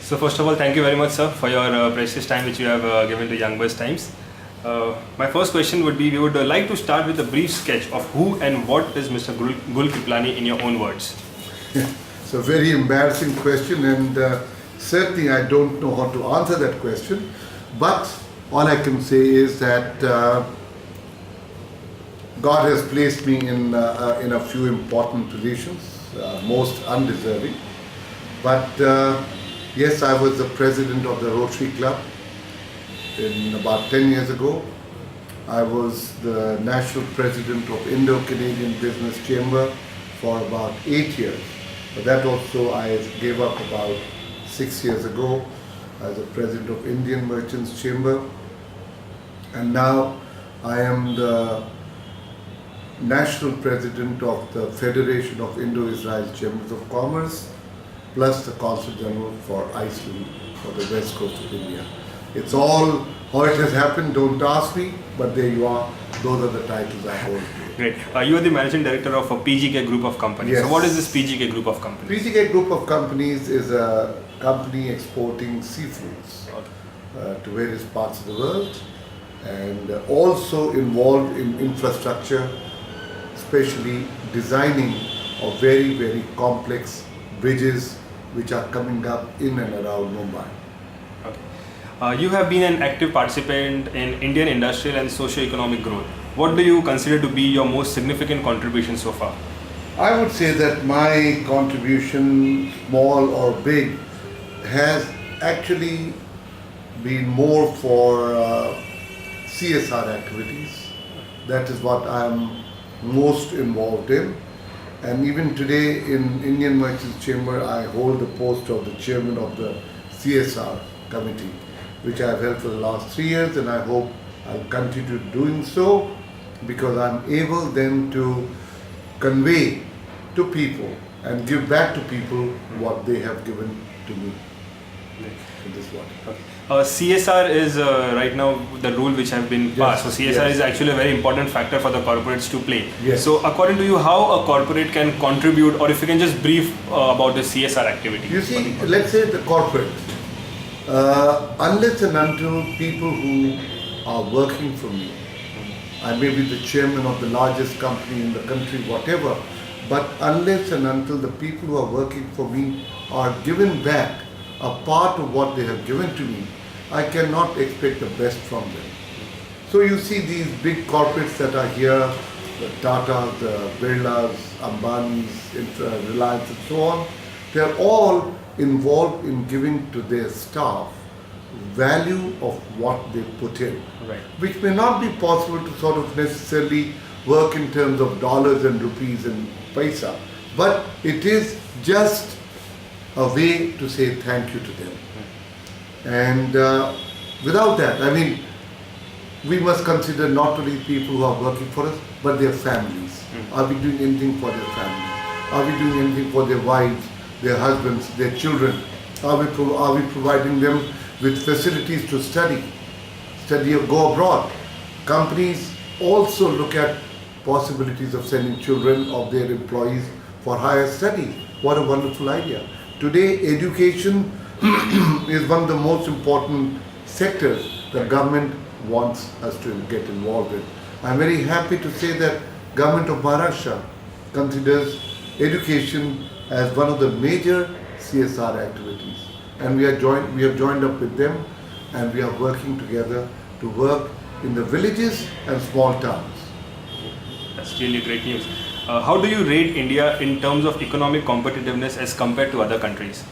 So first of all, thank you very much, sir, for your precious time which you have given to Young Boys Times. My first question would be, we would like to start with a brief sketch of who and what is Mr. Gul Kripalani in your own words. It's a very embarrassing question, and certainly I don't know how to answer that question. But all I can say is that God has placed me in a few important positions, most undeserving. But yes, I was the president of the Rotary Club in about 10 years ago. I was the national president of Indo-Canadian Business Chamber for about 8 years. But that also I gave up about 6 years ago as the president of Indian Merchants Chamber. And now I am the national president of the Federation of Indo-Israel Chambers of Commerce, plus the Consul General for Iceland for the west coast of India. It's all how it has happened, don't ask me, but there you are. Those are the titles I hold. Great. You are the managing director of a PGK group of companies. Yes. So what is this PGK group of companies? PGK Group of Companies is a company exporting seafoods to various parts of the world, and also involved in infrastructure, especially designing of very, very complex bridges which are coming up in and around Mumbai. Okay. You have been an active participant in Indian industrial and socio-economic growth. What do you consider to be your most significant contribution so far? I would say that my contribution, small or big, has actually been more for CSR activities. That is what I am most involved in. And even today in Indian Merchants Chamber, I hold the post of the chairman of the CSR committee, which I have held for the last 3 years, and I hope I'll continue doing so, because I'm able then to convey to people and give back to people what they have given to me. In this one. Okay. CSR is right now the rule which have been passed. So CSR is actually a very important factor for the corporates to play. Yes. So according to you, how a corporate can contribute, or if you can just brief about the CSR activity? You see, let's say the corporate, unless and until people who are working for me, I may be the chairman of the largest company in the country, whatever, but unless and until the people who are working for me are given back a part of what they have given to me, I cannot expect the best from them. So you see these big corporates that are here, the Tatas, the Birlas, Ambanis, Reliance and so on, they are all involved in giving to their staff value of what they put in, right, which may not be possible to sort of necessarily work in terms of dollars and rupees and paisa, but it is just a way to say thank you to them. And without that, I mean, we must consider not only people who are working for us, but their families. Are we doing anything for their families? Are we doing anything for their wives, their husbands, their children? Are we providing them with facilities to study or go abroad? Companies also look at possibilities of sending children of their employees for higher study. What a wonderful idea. Today, education is one of the most important sectors the government wants us to get involved in. I'm very happy to say that Government of Maharashtra considers education as one of the major CSR activities, and we have joined up with them, and we are working together to work in the villages and small towns. That's really great news. How do you rate India in terms of economic competitiveness as compared to other countries?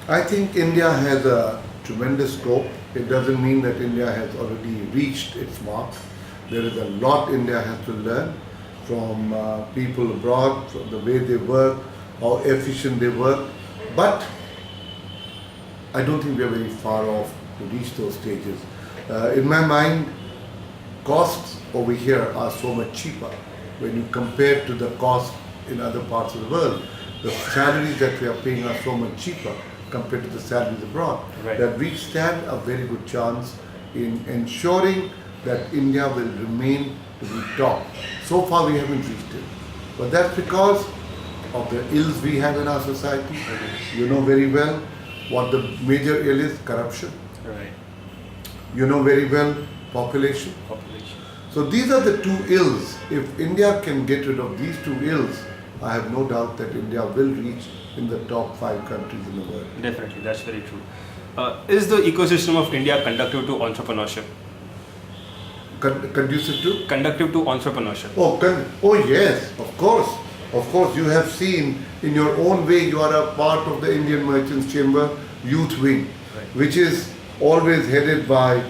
I think India has a tremendous scope. It doesn't mean that India has already reached its mark. There is a lot India has to learn from people abroad, from the way they work, how efficient they work. But I don't think we are very far off to reach those stages. In my mind, costs over here are so much cheaper when you compare to the cost in other parts of the world. The salaries that we are paying are so much cheaper compared to the salaries abroad, right, that we stand a very good chance in ensuring that India will remain to be top. So far we haven't reached it, but that's because of the ills we have in our society. You know very well what the major ill is? Corruption. Right. You know very well, population. Population. So these are the two ills. If India can get rid of these two ills, I have no doubt that India will reach in the top 5 countries in the world. Definitely, that's very true. Is the ecosystem of India conducive to entrepreneurship? Conducive to? Conducive to entrepreneurship. Oh yes, of course. Of course, you have seen in your own way, you are a part of the Indian Merchants Chamber Youth Wing, Right. which is always headed by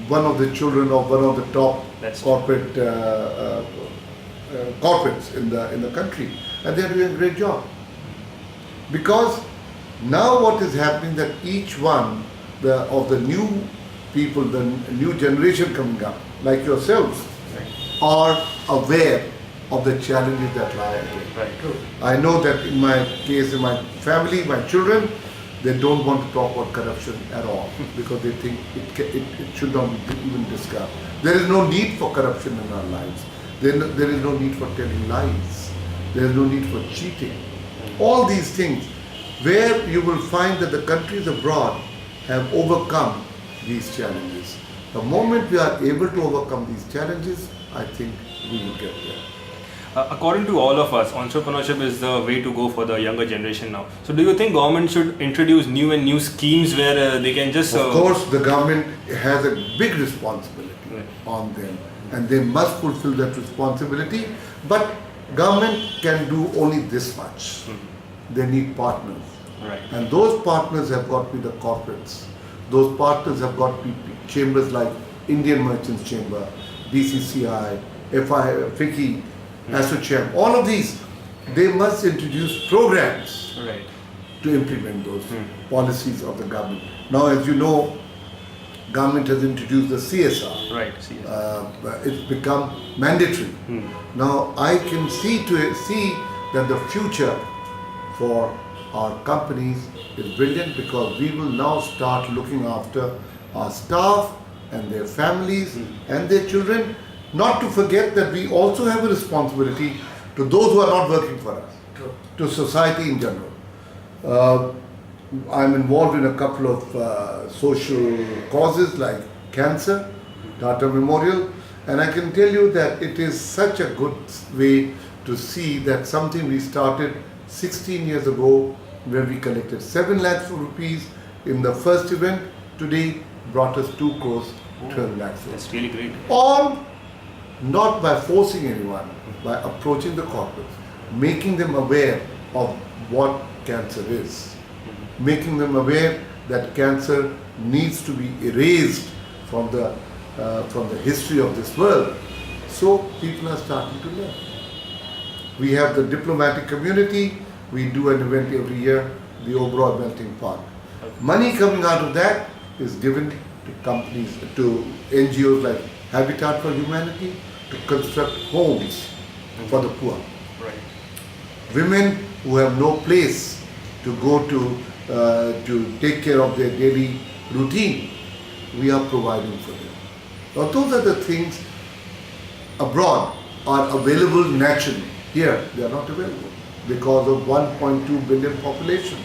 one of the children of one of the top That's corporates in the country, and they are doing a great job. Because now what is happening that each one of the new people, the new generation coming up, like yourselves, Right. are aware of the challenges that lie ahead. Right. I know that in my case, in my family, my children, they don't want to talk about corruption at all because they think it should not be even discussed. There is no need for corruption in our lives. There is no need for telling lies. There is no need for cheating. All these things, where you will find that the countries abroad have overcome these challenges. The moment we are able to overcome these challenges, I think we will get there. According to all of us, entrepreneurship is the way to go for the younger generation now. So, do you think government should introduce new schemes where they can just? Of course, the government has a big responsibility Right. on them, and they must fulfill that responsibility. But government can do only this much. They need partners, Right. and those partners have got to be the corporates. Those partners have got to be chambers like Indian Merchants Chamber, BCCI, FICCI, ASSOCHAM. All of these, they must introduce programs Right. to implement those policies of the government. Now, as you know, government has introduced the CSR. Right. See. It's become mandatory. Now, I can see that the future for our companies is brilliant because we will now start looking after our staff and their families and their children. Not to forget that we also have a responsibility to those who are not working for us, to society in general. I'm involved in a couple of social causes like cancer, Tata Memorial, and I can tell you that it is such a good way to see that something we started 16 years ago where we collected 7 lakhs of rupees in the first event, today brought us 2 crores, 12 lakhs. That's really great. All not by forcing anyone, by approaching the corporates, making them aware of what cancer is, making them aware that cancer needs to be erased from the history of this world. So people are starting to learn. We have the diplomatic community. We do an event every year, the Oberoi Melting Pot. Money coming out of that is given to companies, to NGOs like Habitat for Humanity, to construct homes for the poor. Right. Women who have no place to go to take care of their daily routine, we are providing for them. Now those are the things abroad are available naturally. Here they are not available because of 1.2 billion population.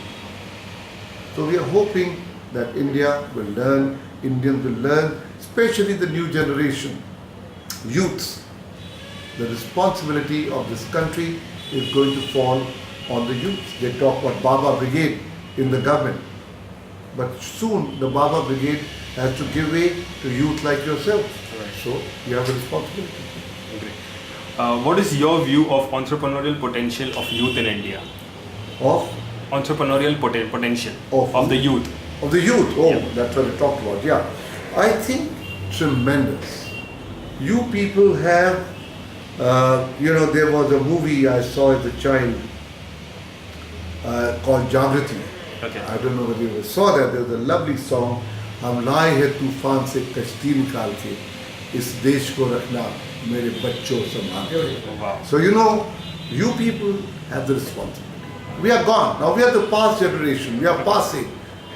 So we are hoping that India will learn, Indians will learn, especially the new generation, youths. The responsibility of this country is going to fall on the youths. They talk about Baba Brigade in the government. But soon the Baba Brigade has to give way to youth like yourself. Right. So you have a responsibility. Great. What is your view of entrepreneurial potential of youth in India? Of? Entrepreneurial potential Of the youth. Of the youth, oh, Yeah. that's what I talked about, yeah. I think tremendous. You people have, there was a movie I saw as a child called Jagrati. Okay. I don't know whether you ever saw that. There was a lovely song, हम लाए हैं तूफान से कश्ती निकाल के इस देश को रखना मेरे बच्चों संभाल के. Wow. So you people have the responsibility. We are gone. Now we are the past generation. We are passing.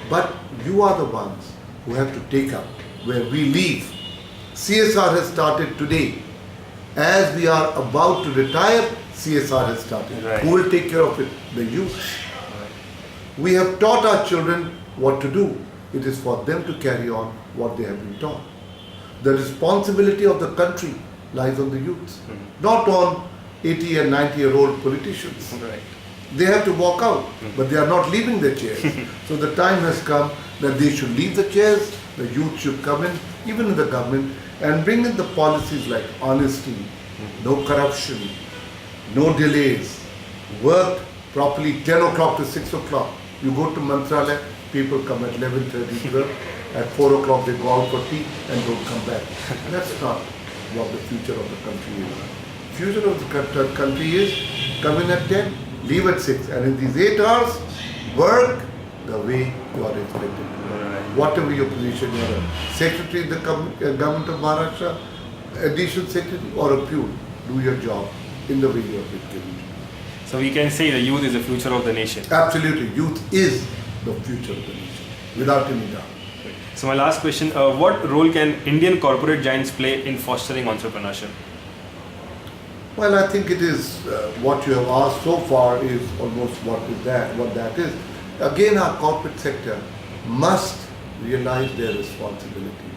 But you are the ones who have to take up where we leave. CSR has started today. As we are about to retire, CSR has started. Right. Who will take care of it? The youth. We have taught our children what to do. It is for them to carry on what they have been taught. The responsibility of the country lies on the youth, not on 80 and 90-year-old politicians. Right. They have to walk out, but they are not leaving their chairs. So the time has come that they should leave the chairs, the youth should come in, even in the government, and bring in the policies like honesty, no corruption, no delays, work properly 10 o'clock to 6 o'clock. You go to Mantralaya, people come at 11:30, 12. At 4 o'clock they go out for tea and don't come back. That's not what the future of the country is. Future of the country is come in at 10, leave at 6, and in these 8 hours, work the way you are expected to. Whatever your position, you are a secretary in the government of Maharashtra, additional secretary, or a peon, do your job in the way you have been given. So we can say the youth is the future of the nation. Absolutely, youth is the future of the nation, without any doubt. So my last question, what role can Indian corporate giants play in fostering entrepreneurship? Well, I think it is what you have asked so far is almost what that is. Again, our corporate sector must realize their responsibility.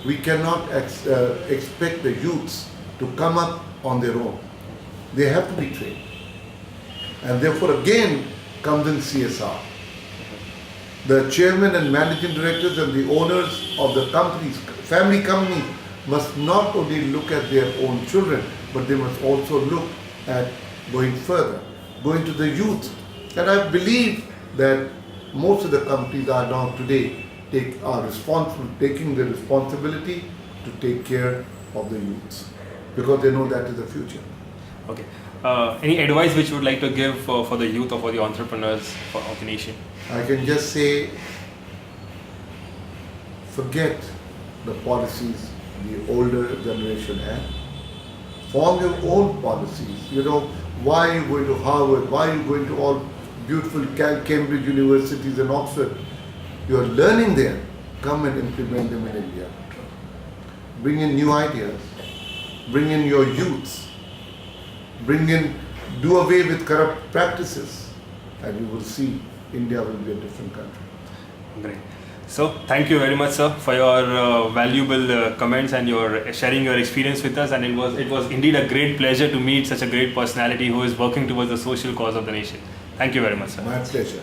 We cannot expect the youths to come up on their own. They have to be trained. And therefore, again, comes in CSR. The chairman and managing directors and the owners of the companies, family companies, must not only look at their own children, but they must also look at going further, going to the youth. And I believe that most of the companies are now today taking the responsibility to take care of the youths, because they know that is the future. Okay. Any advice which you would like to give for the youth or for the entrepreneurs of the nation? I can just say, forget the policies the older generation had. Form your own policies. You know, why are you going to Harvard? Why are you going to all beautiful Cambridge universities and Oxford? You are learning there. Come and implement them in India. Bring in new ideas. Bring in your youths. Do away with corrupt practices, and you will see India will be a different country. Great. So, thank you very much, sir, for your valuable comments and your sharing your experience with us. And it was indeed a great pleasure to meet such a great personality who is working towards the social cause of the nation. Thank you very much, sir. My pleasure.